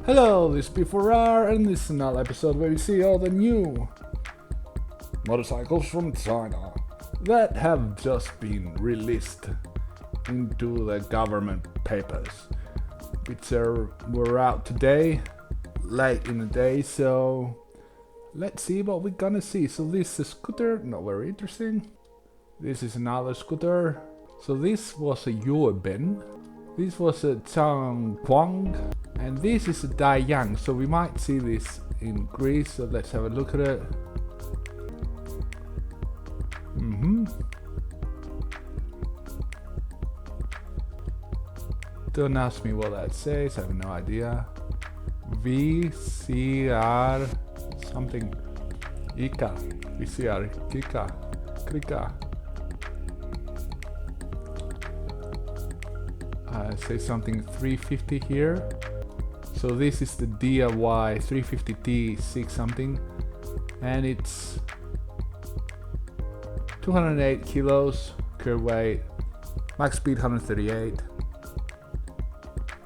Hello, this is P4R, and this is another episode where you see all the new motorcycles from China that have just been released into the government papers, which were out today, late in the day, so let's see what we're gonna see. So this is a scooter, not very interesting. This is another scooter. So this was a Yueben. This was a Changquang. And this is a Dayang, so we might see this in Greece, so let's have a look at it. Don't ask me what that says, I have no idea. VCR something. Ika. VCR Kika. Krika. Say something 350 here. So this is the DIY 350T6 something, and it's 208 kilos, curb weight, max speed 138,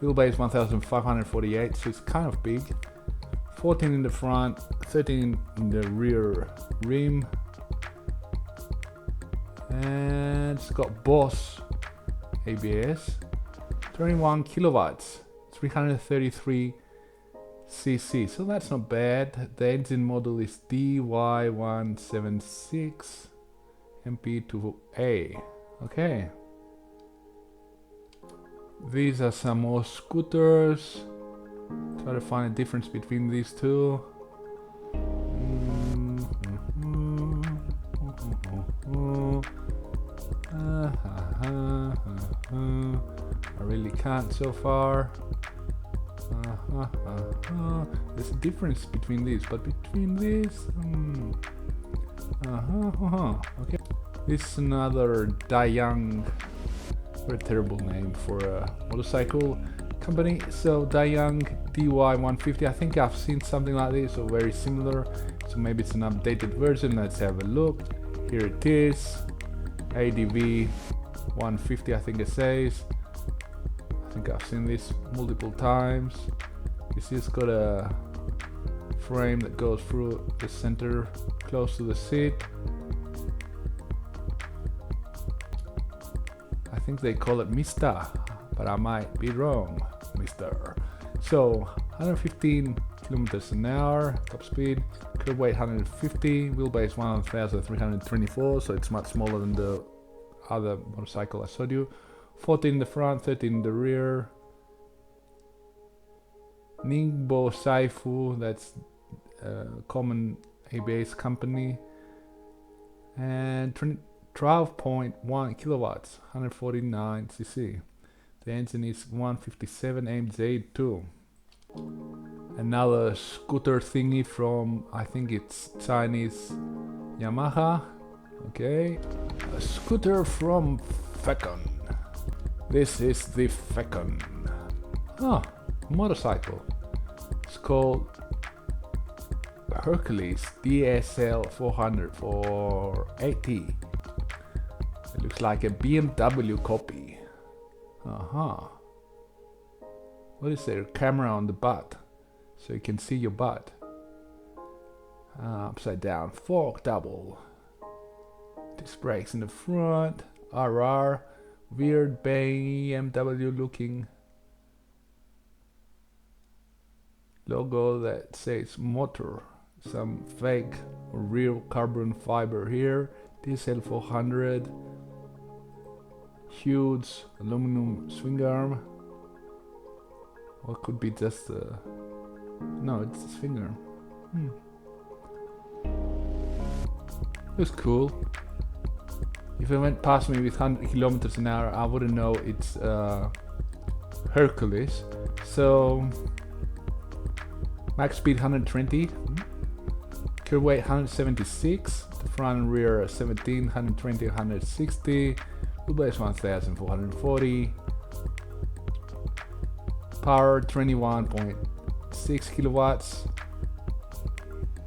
wheelbase 1548, so it's kind of big. 14 in the front, 13 in the rear rim, and it's got Boss ABS, 21 kilowatts. 333 cc, so that's not bad. The engine model is DY176 MP2A. Okay, these are some more scooters. Try to find a difference between these two. I really can't so far. There's a difference between these, but between these, okay. This is another Dayang, very terrible name for a motorcycle company. So Dayang DY150, I think I've seen something like this or very similar, so maybe it's an updated version. Let's have a look. Here it is, ADV 150, I think it says. I think I've seen this multiple times. This has got a frame that goes through the center close to the seat. I think they call it Mista, but I might be wrong. Mister. So 115 kilometers an hour, top speed, curb weight 150, wheelbase 1324, so it's much smaller than the other motorcycle I showed you. 14 in the front, 13 in the rear. Ningbo Saifu, that's a common ABS company. And 12.1 kilowatts, 149 cc. The engine is 157 AMJ2. Another scooter thingy from, I think it's Chinese Yamaha. Okay, a scooter from Fecon. This is the Fecon. Motorcycle. It's called Hercules DSL 400 480. It looks like a BMW copy. What is there? Camera on the butt, so you can see your butt. Upside down fork double. Disc brakes in the front. RR. Weird BMW looking logo that says motor. Some fake or real carbon fiber here. DSL 400. Huge aluminum swing arm. Or could be just a... No, it's a swing arm. Looks cool. If it went past me with 100 kilometers an hour, I wouldn't know it's Hercules. So max speed 120, curb weight 176, the front and rear 17, 120, 160, wheelbase 1440, power 21.6 kilowatts,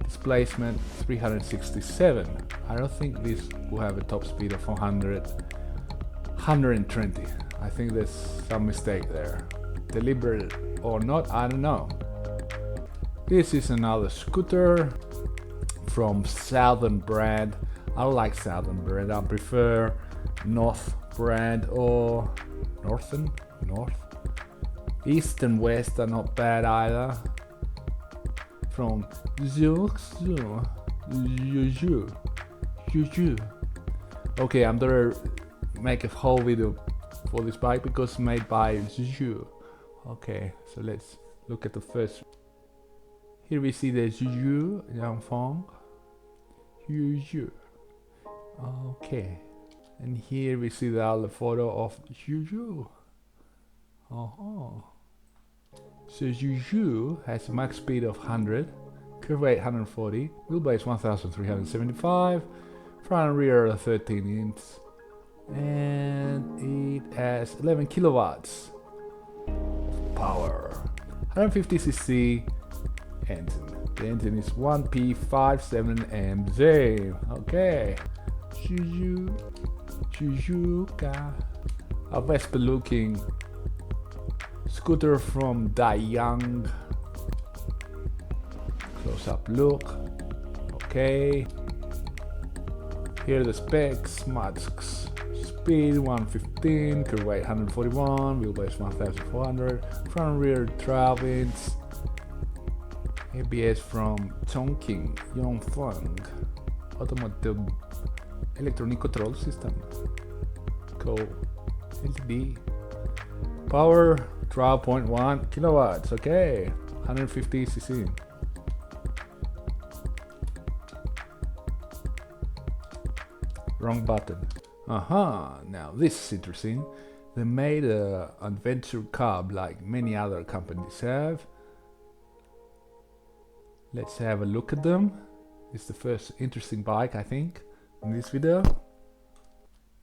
displacement 367. I don't think this will have a top speed of 120. I think there's some mistake there. Deliberate or not, I don't know. This is another scooter from Southern brand. I like Southern brand. I prefer North brand or North. East and West are not bad either. From Juju. Okay, I'm gonna make a whole video for this bike because it's made by Juju. Okay, so let's look at the first. Here we see the Juju Yangfang. Juju. Okay, and here we see the other photo of Juju. So Juju has a max speed of 100, curve weight 140, wheelbase 1375, front and rear 13 inch, and it has 11 kilowatts of power. 150cc engine. The engine is 1P57MZ. Okay. Jujuka. A Vespa looking scooter from Dayang. Close up look. Okay. Here are the specs. Max speed 115, curve weight 141, wheelbase 1400, front and rear 12 inch. ABS from Chongqing Yongfeng Automotive Electronic Control System. Cool. LCD. Power 12.1 kilowatts. Okay. 150cc. Wrong button. Now this is interesting. They made a adventure cab like many other companies have. Let's have a look at them. It's the first interesting bike, I think, in this video.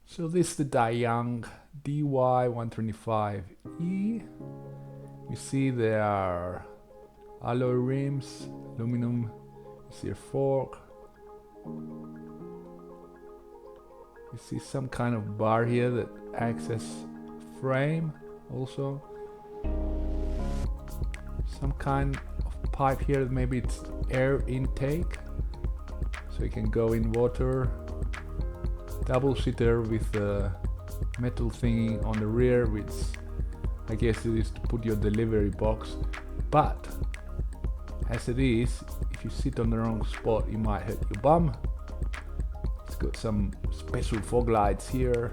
So this is the Dayang DY125E. You see there are alloy rims, aluminum. You see a fork. You see some kind of bar here that acts as frame also. Some kind of pipe here, maybe it's air intake, so you can go in water. Double seater with a metal thingy on the rear, which I guess it is to put your delivery box, but as it is, if you sit on the wrong spot you might hurt your bum. It's got some special fog lights here,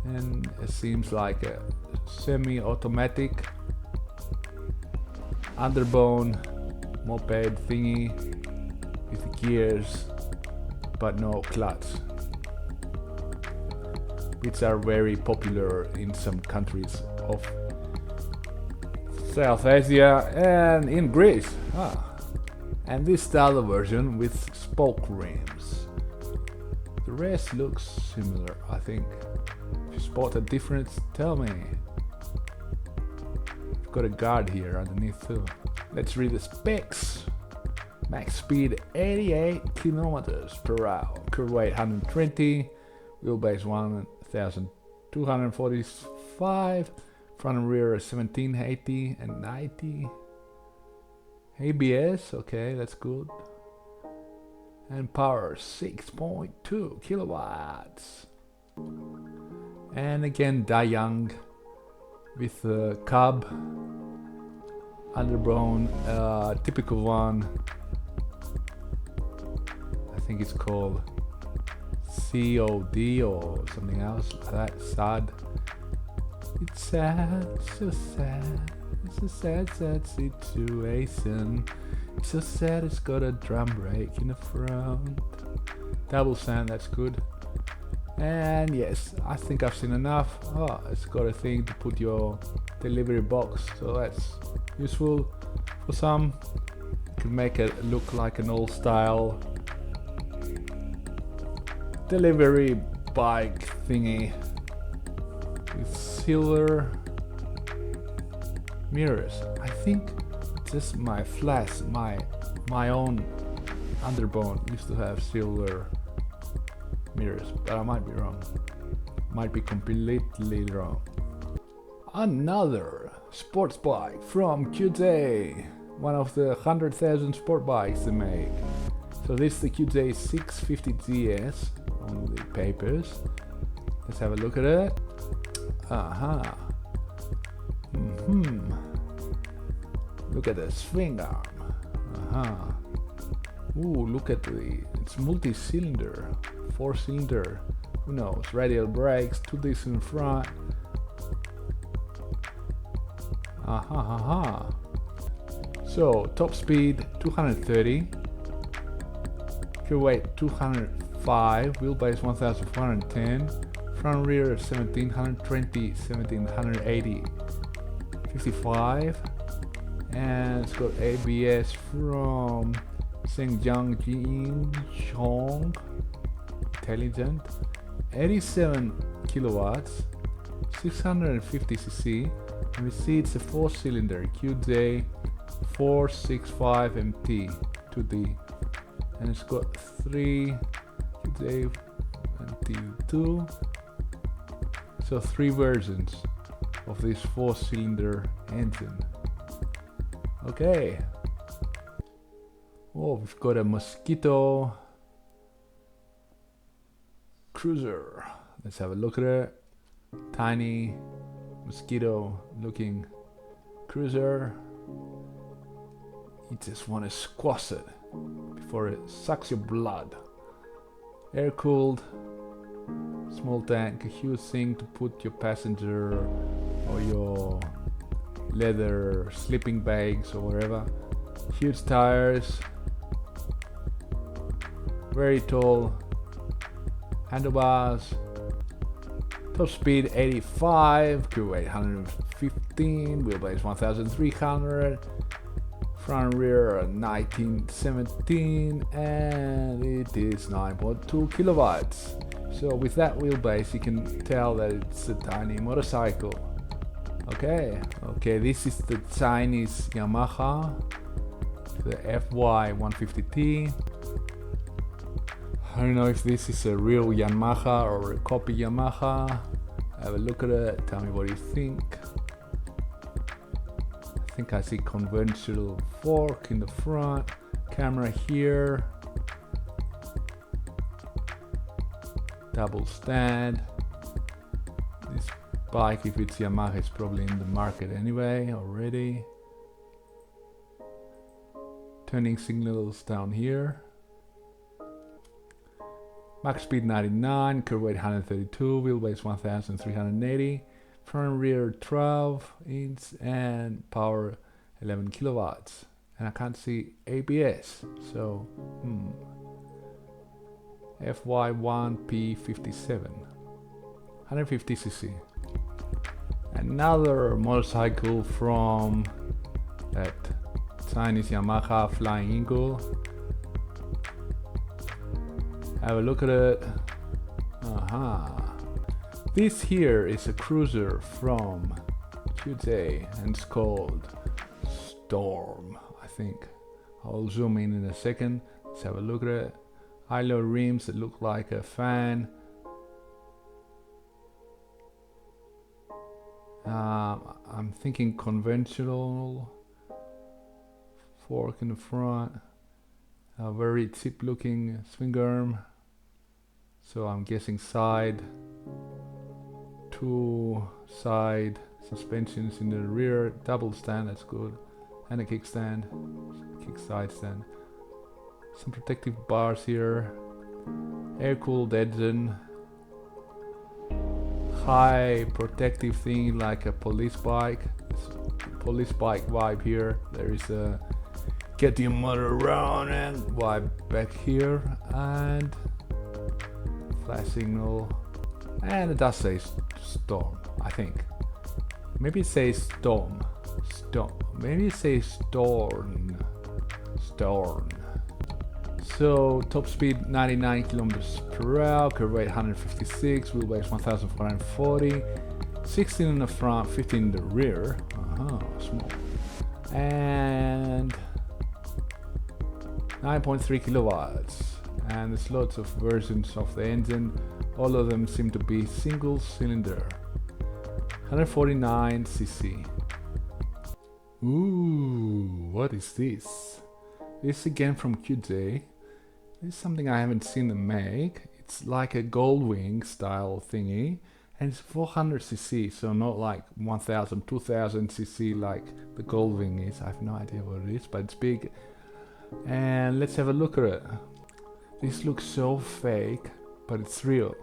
and it seems like a semi-automatic underbone moped thingy with gears but no clutch, which are very popular in some countries of South Asia and in Greece. And this is the other version with spoke rims. The rest looks similar, I think. If you spot a difference, tell me. I've got a guard here underneath too. Let's read the specs. Max speed 88 kilometers per hour. Curve weight 120. Wheelbase 1245. Front and rear 1780 and 90. ABS, okay, that's good. And power 6.2 kilowatts. And again Dayang with the cab underbone, typical one. I think it's called COD or something else like that. Sad. It's sad, so sad. It's a sad, sad situation. It's so sad, it's got a drum brake in the front. Double sound, that's good. And yes, I think I've seen enough. Oh, it's got a thing to put your delivery box, so that's useful for some. You can make it look like an old style delivery bike thingy with silver mirrors. I think just my flash, my own underbone used to have silver mirrors, but I might be wrong. Might be completely wrong. Another sports bike from QJ. one of the 100,000 sport bikes they make. So this is the QJ 650GS on the papers. Let's have a look at it. Look at the swing arm. Ooh, look at it's multi-cylinder, 4-cylinder. Who knows? Radial brakes, 2 discs in front. So top speed 230, gear weight 205, wheelbase 1410, front rear 1720, 1780, 55, and it's got ABS from Zhejiang Jinchong Intelligent, 87 kilowatts, 650cc, and we see it's a 4-cylinder QJ 465MT 2D, and it's got 3 QJ MT2, so 3 versions of this 4-cylinder engine. Okay. Oh, we've got a Mosquito Cruiser. Let's have a look at it. Tiny Mosquito looking cruiser. You just want to squash it before it sucks your blood. Air cooled, small tank, a huge thing to put your passenger or your leather sleeping bags or whatever. Huge tires, very tall handlebars, top speed 85, gear weight 115, wheelbase 1300, front rear 1917, and it is 9.2 kilowatts. So with that wheelbase you can tell that it's a tiny motorcycle. Okay, this is the Chinese Yamaha, the FY150T. I don't know if this is a real Yamaha or a copy Yamaha. Have a look at it, tell me what you think. I think I see conventional fork in the front, camera here, double stand. This bike, if it's Yamaha, is probably in the market anyway already. Turning signals down here. Max speed 99, gear weight 132, wheelbase 1380, front rear 12 inch, and power 11 kilowatts. And I can't see ABS, so FY1P57, 150cc. Another motorcycle from that Chinese Yamaha Flying Eagle. Have a look at it. This here is a cruiser from QJ and it's called Storm, I think. I'll zoom in a second. Let's have a look at it. High-low rims that look like a fan. I'm thinking conventional. Fork in the front. A very cheap looking swing arm. So I'm guessing side. 2 side suspensions in the rear. Double stand, that's good. And a kickstand. Kick side stand. Some protective bars here. Air cooled engine. High protective thing like a police bike. Police bike vibe here. There is a get your motor around and vibe back here, and flash signal, and it does say Storm, I think. Maybe it says Storm. Maybe it says Storm. So top speed 99 kilometers per hour, gear weight 156, wheelbase 1440, 16 in the front, 15 in the rear. Small. And 9.3 kilowatts. And there's lots of versions of the engine. All of them seem to be single cylinder. 149cc. Ooh, what is this? This is again from QJ. This is something I haven't seen them make. It's like a Goldwing style thingy, and it's 400cc, so not like 1000, 2000cc like the Goldwing is. I have no idea what it is, but it's big. And let's have a look at it. This looks so fake, but it's real.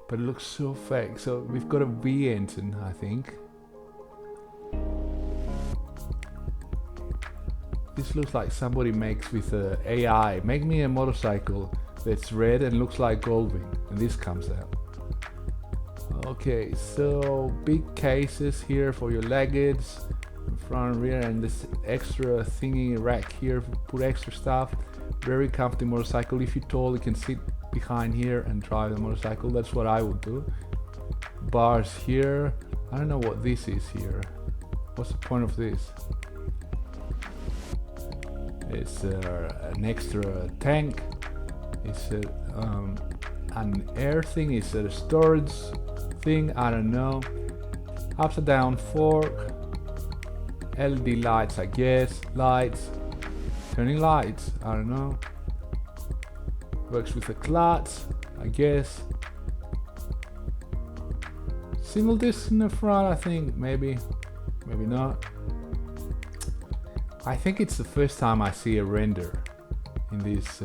But it looks so fake. So we've got a V engine, I think. This looks like somebody makes with AI. Make me a motorcycle that's red and looks like Goldwing, and this comes out. Okay, so big cases here for your luggage, front and rear, and this extra thingy rack here, put extra stuff. Very comfy motorcycle. If you're tall, you can sit behind here and drive the motorcycle. That's what I would do. Bars here. I don't know what this is here. What's the point of this? It's an extra tank. It's an air thing. It's a storage thing. I don't know. Upside down fork. LED lights, I guess. Lights. Turning lights. I don't know. Works with the clutch, I guess. Single disc in the front, I think. Maybe. Maybe not. I think it's the first time I see a render in these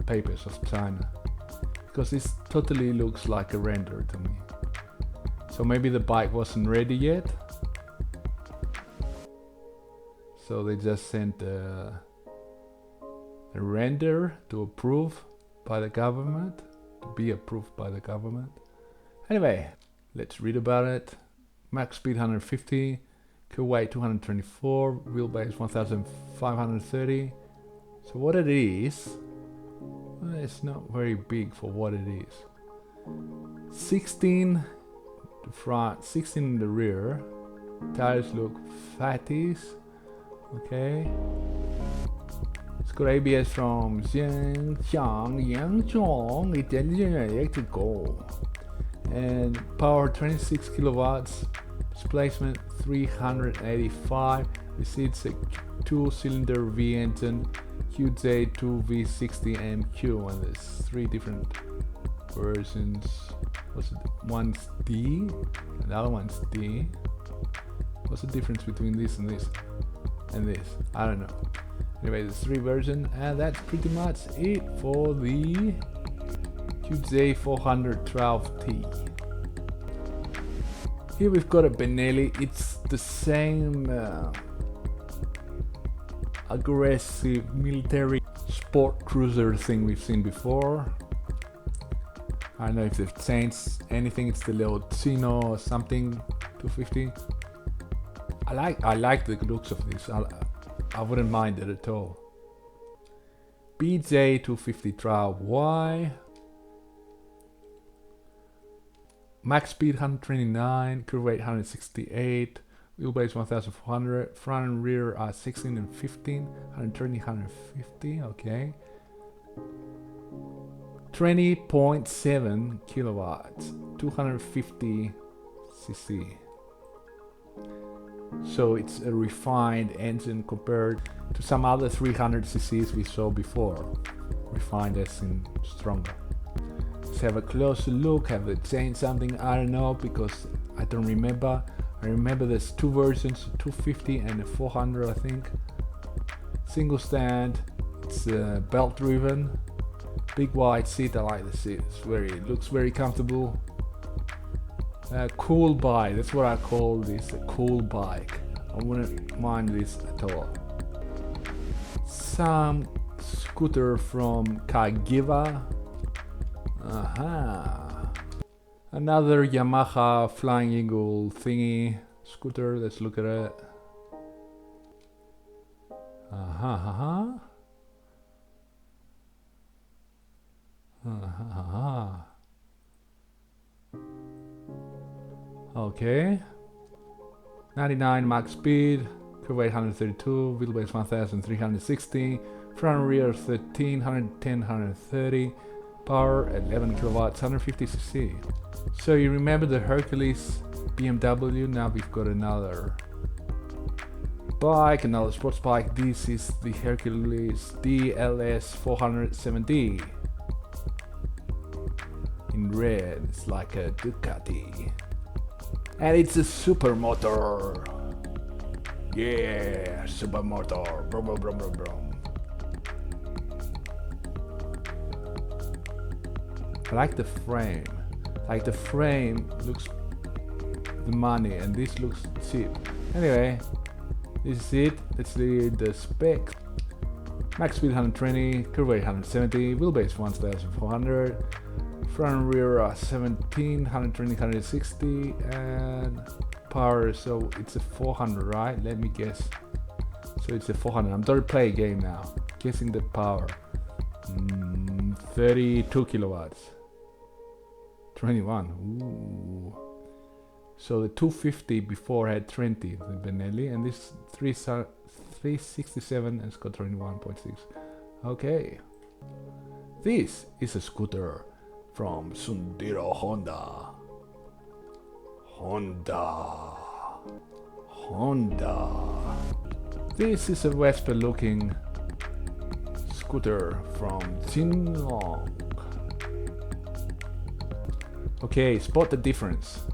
papers of China, because this totally looks like a render to me. So maybe the bike wasn't ready yet, so they just sent a render to approve by the government, to be approved by the government. Anyway, let's read about it. Max speed 150, curb weight 224, wheelbase 1530. So what it is, well, it's not very big for what it is. 16 the front, 16 in the rear. Tires look fatties. Okay. It's got ABS from Yangzhong Italian Electrical. And power 26 kilowatts. Displacement 385. This is a 2-cylinder V engine, QJ2V60 MQ, and there's 3 different versions. What's it? One's D, and the other one's D. What's the difference between this and this and this? I don't know. Anyway, there's 3 versions, and that's pretty much it for the QJ412T. Here we've got a Benelli. It's the same aggressive military sport cruiser thing we've seen before. I don't know if they've changed anything. It's the Leoncino or something 250. I like the looks of this. I wouldn't mind it at all. BJ250 Trial Y. Max speed 129, curb weight 168, wheelbase 1400, front and rear are 16 and 15, 130, 150, okay. 20.7 kilowatts, 250 cc. So it's a refined engine compared to some other 300 cc's we saw before. Refined as in stronger. Let's have a closer look. Have they changed something? I don't know, because I don't remember. I remember there's 2 versions, 250 and a 400, I think. Single stand. It's belt driven. Big wide seat. I like the seat. It looks very comfortable. Cool bike. That's what I call this. A cool bike. I wouldn't mind this at all. Some scooter from Kagiva. Aha. Another Yamaha Flying Eagle thingy scooter. Let's look at it. Aha. Okay. 99 max speed, curb weight 132, wheelbase 1360, front and rear 13, 110, 130, power 11 kilowatts, 150 cc. So you remember the Hercules BMW? Now we've got another bike, another sports bike. This is the Hercules DLS 470 in red. It's like a Ducati, and it's a supermotor. Yeah, supermotor. Brum, brum, brum, brum, brum. I like the frame. Like the frame looks the money, and this looks cheap. Anyway, this is it. Let's see the specs. Max speed 120, curve weight 170, wheelbase 1400, front and rear 17, 120, 160, and power. So it's a 400, right? Let me guess. So it's a 400. I'm going to play a game now. Guessing the power. 32 kilowatts. 21. Ooh. So the 250 before had 20, the Benelli, and this 367 and it's got 21.6. Okay. This is a scooter from Sundero Honda. Honda. This is a Vespa looking scooter from Jinlong. Okay, spot the difference.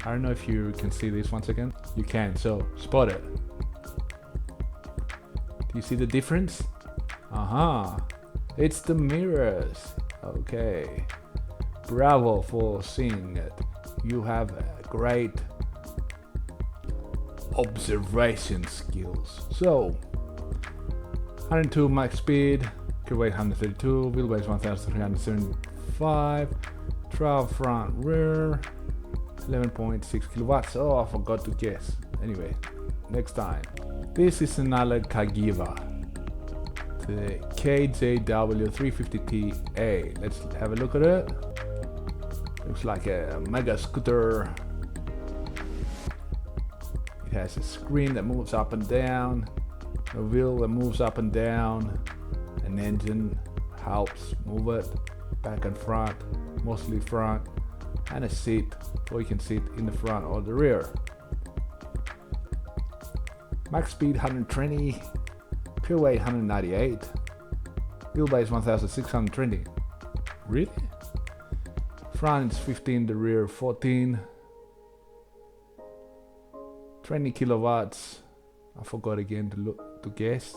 I don't know if you can see this once again. You can, so spot it. Do you see the difference? It's the mirrors. Okay. Bravo for seeing it. You have great observation skills. So, 102 max speed, curve weight 132, wheelbase 1375, 12 front rear, 11.6 kilowatts. Oh, I forgot to guess. Anyway, next time. This is another Cagiva, the KJW350TA. Let's have a look at it. Looks like a mega scooter. It has a screen that moves up and down, a wheel that moves up and down, an engine helps move it back and front, mostly front, and a seat, or you can sit in the front or the rear. Max speed 120, pure weight 198, wheelbase 1620. Really? Front is 15, the rear 14. 20 kilowatts. I forgot again to guess.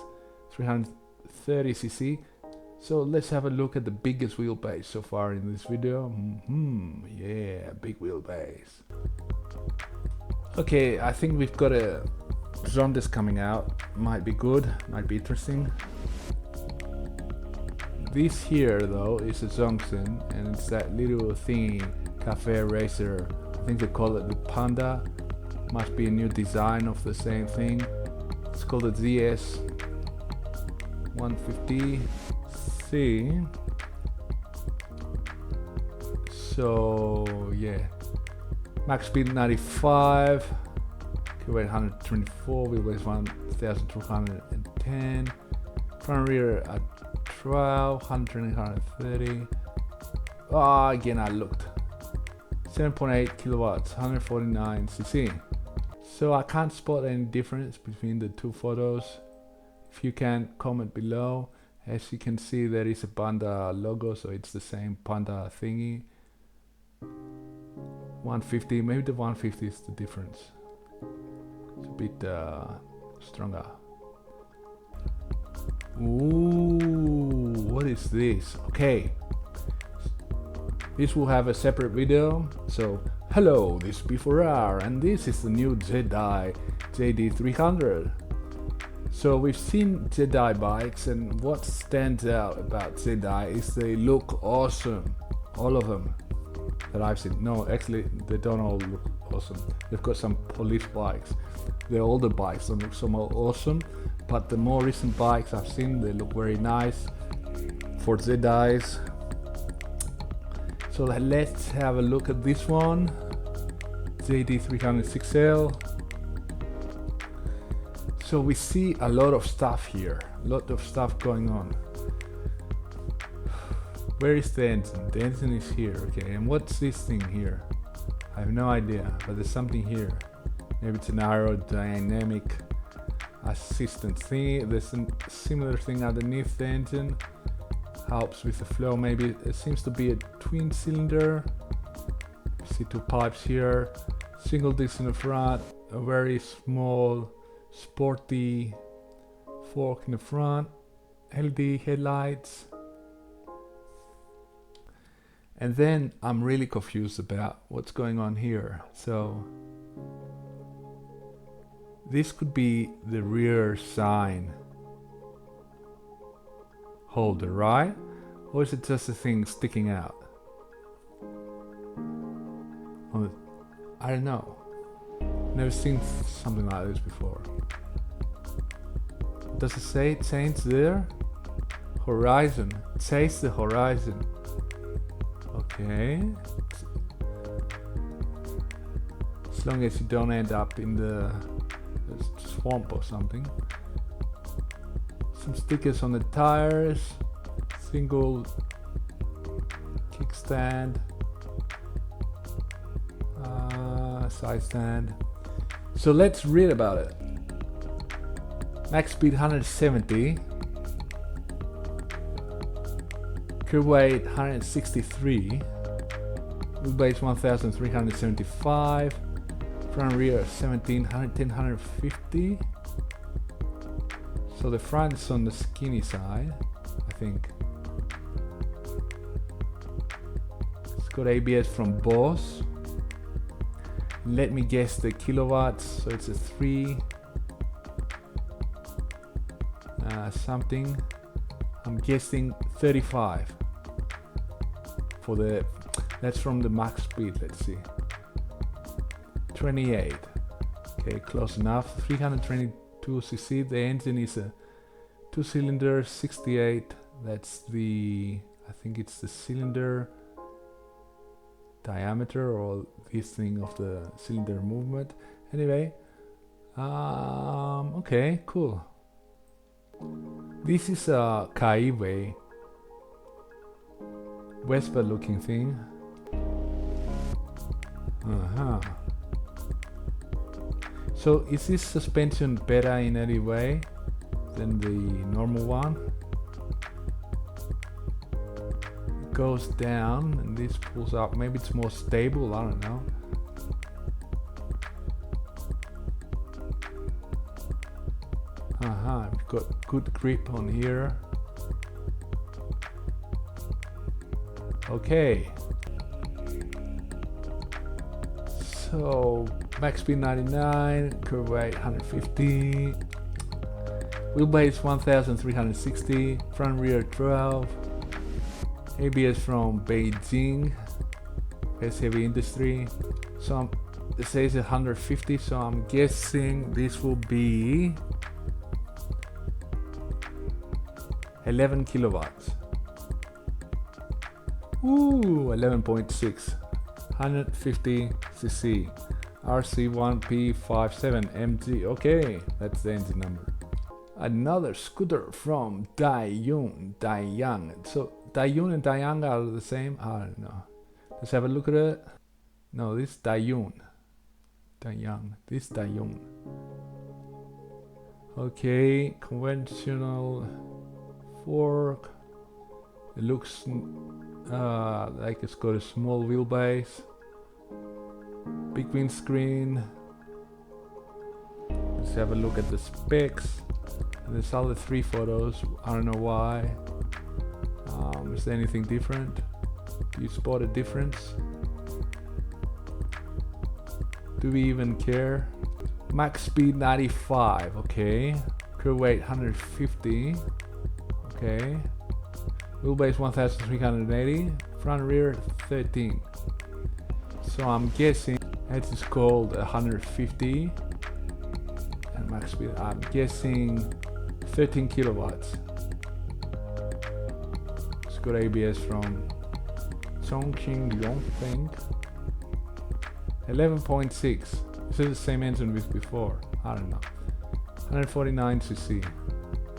330 cc. So let's have a look at the biggest wheelbase so far in this video. Yeah, big wheelbase. Okay, I think we've got a Zondes coming out. Might be good, might be interesting. This here though is a Zongsen, and it's that little thingy, Cafe Racer. I think they call it the Panda. Must be a new design of the same thing. It's called the ZS 150C. So yeah, max speed 95, weight 124, wheelbase 1210, front rear at 12, 120, 130. Again I looked. 7.8 kilowatts, 149 cc. So I can't spot any difference between the two photos. If you can, comment below. As you can see, there is a Panda logo, so it's the same Panda thingy. 150, maybe the 150 is the difference. It's a bit stronger. Ooh, what is this? Okay, this will have a separate video. So hello, this is B4R, and this is the new Jedi JD300. So we've seen Jedi bikes, and what stands out about Jedi is they look awesome. All of them that I've seen. No, actually they don't all look awesome. They've got some police bikes. The older bikes don't look so awesome, but the more recent bikes I've seen, they look very nice for Jedis. So let's have a look at this one, JD306L. So we see a lot of stuff here, a lot of stuff going on. Where is the engine? The engine is here, okay. And what's this thing here? I have no idea, but there's something here. Maybe it's an aerodynamic assistance thing. There's a similar thing underneath the engine. Helps with the flow. Maybe it seems to be a twin cylinder. See two pipes here. Single disc in the front. A very small, sporty fork in the front. LED headlights. And then I'm really confused about what's going on here. So this could be the rear sign holder, right? Or is it just a thing sticking out? I don't know. Never seen something like this before. Does it say change there? Horizon. Change the horizon. Okay. As long as you don't end up in the swamp or something. Some stickers on the tires. Single kickstand. Side stand. So let's read about it. Max speed 170. Curb weight 163. Wheelbase 1375. Front rear 1,150. So the front is on the skinny side, I think. It's got ABS from Boss. Let me guess the kilowatts. So it's a 3 something. I'm guessing 35 for the. That's from the max speed. Let's see. 28. Okay, close enough. 322 cc. The engine is a 2-cylinder 68. That's the. I think it's the cylinder diameter or this thing of the cylinder movement. Anyway, okay, cool. This is a Caibe Vespa looking thing. So is this suspension better in any way than the normal one? It goes down and this pulls up. Maybe it's more stable, I don't know. We've got good grip on here. Okay. So max speed 99, curb weight 150, wheelbase 1360, front rear 12, ABS from Beijing, S Heavy Industry. So it says 150, so I'm guessing this will be 11 kilowatts. Ooh, 11.6. 150 cc. RC1P57MG. Okay, that's the engine number. Another scooter from Daiyun. So Daiyun and Dayang are the same? I don't know. Let's have a look at it. No, this is Daiyun. Dayang. This is Daiyun. Okay, conventional fork. It looks like it's got a small wheelbase, big windscreen. Let's have a look at the specs. And there's all the 3 photos. I don't know why. Is there anything different? Do you spot a difference? Do we even care? Max speed 95. Okay. Curb weight 150. Okay. Wheelbase 1380, front rear 13. So I'm guessing it is called 150 and max speed. I'm guessing 13 kilowatts. It's got ABS from Chongqing Yongfeng. 11.6. This is the same engine with before. I don't know. 149 cc.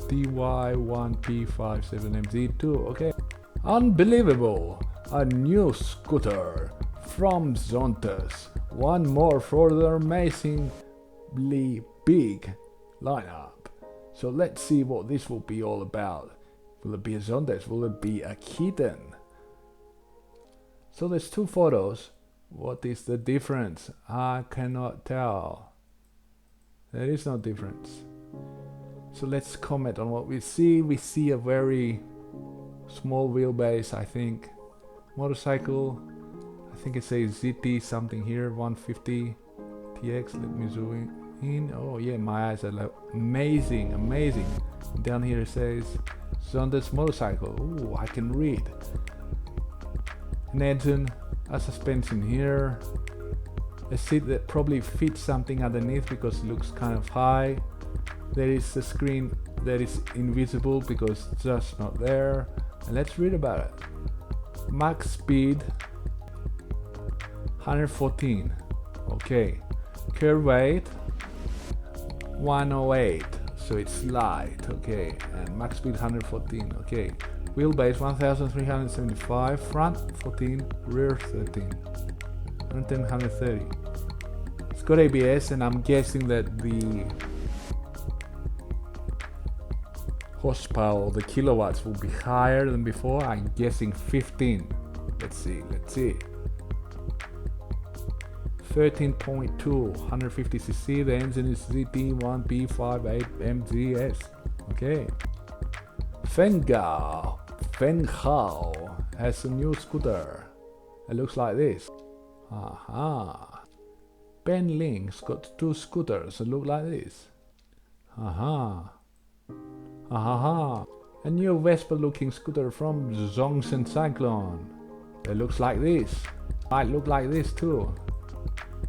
DY1P57MZ2. Okay. Unbelievable. A new scooter from Zontas. One more for their amazingly big lineup. So let's see what this will be all about. Will it be a Zondes? Will it be a kitten? So there's two photos. What is the difference? I cannot tell. There is no difference. So let's comment on what we see. We see a very small wheelbase, I think. Motorcycle. I think it says ZT something here. 150 TX. Let me zoom in. Oh yeah, my eyes are like amazing, amazing. Down here it says Zondes motorcycle. Ooh, I can read. An engine, a suspension here. A seat that probably fits something underneath because it looks kind of high. There is a screen that is invisible because it's just not there. And let's read about it. Max speed 114. Okay. Curve weight 108. So it's light. Okay. And max speed 114. Okay. Wheelbase 1375. Front 14. Rear 13. 110, 130. It's got ABS, and I'm guessing that the horsepower or the kilowatts will be higher than before. I'm guessing 15. Let's see. 13.2, 150cc. The engine is ZT1B58MGS. Okay. Fenghao has a new scooter. It looks like this. Aha. Benlink's got two scooters that look like this. Aha. Aha. A new Vespa looking scooter from Zhongsheng Cyclone. It looks like this. Might look like this too.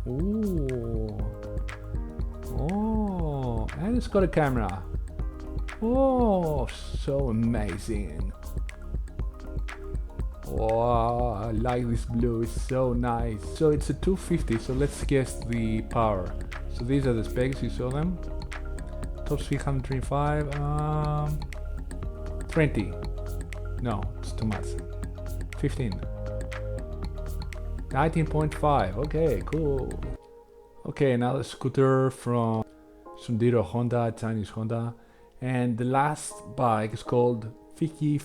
Ooh. Oh, and it's got a camera. Oh, so amazing. Wow, I like this blue, it's so nice. So it's a 250, so let's guess the power. So these are the specs, you saw them. Top speed 125, 20. No, it's too much. 15. 19.5, okay, cool. Okay, another scooter from Sundero Honda, Chinese Honda. And the last bike is called Fiki,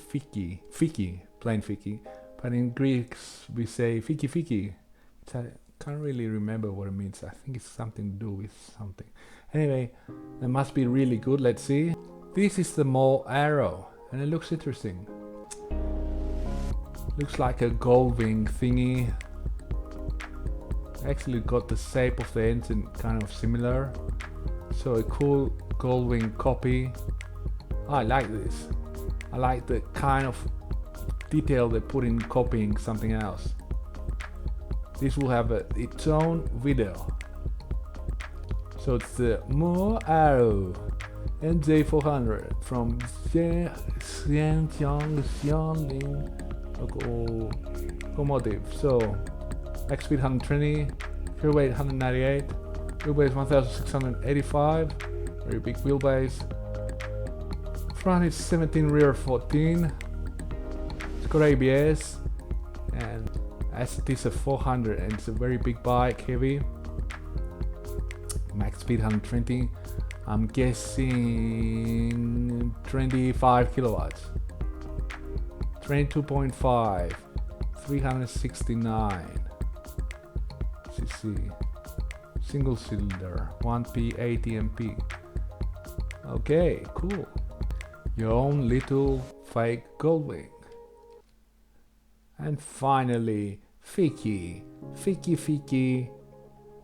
plain Fiki. But in Greeks we say Fiki. I can't really remember what it means. I think it's something to do with something. Anyway, it must be really good. Let's see. This is the Mole Arrow, and it looks interesting. Looks like a gold wing thingy. Actually got the shape of the engine kind of similar. So a cool gold wing copy. I like this. I like the kind of detail they put in copying something else. This will have its own video. So it's the Mole Arrow NJ400 from Xianjiang locomotive. So max speed 120, fuel weight 198, wheelbase 1685, very big wheelbase. Front is 17, rear 14. It's got ABS, and as it is a 400 and it's a very big bike, heavy. Max speed 120. I'm guessing 25 kilowatts. 22.5, 369 cc. Single cylinder, 1P 80 MP. Okay, cool. Your own little fake Goldwing. And finally, Fiki.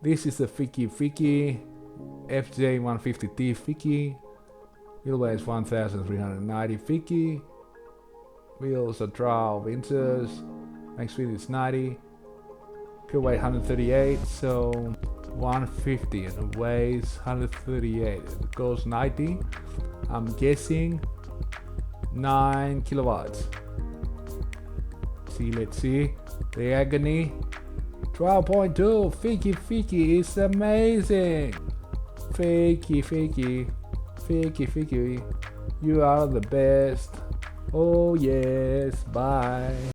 This is the Fiki FJ150T Fiki. Wheelbase 1390 Fiki. Wheels are 12 inches. Max speed is 90. Pure weight 138, so 150, and it weighs 138. It goes 90. I'm guessing 9 kilowatts. Let's see. The agony 12.2. Fiki is amazing. Fiki, you are the best. Oh yes, bye.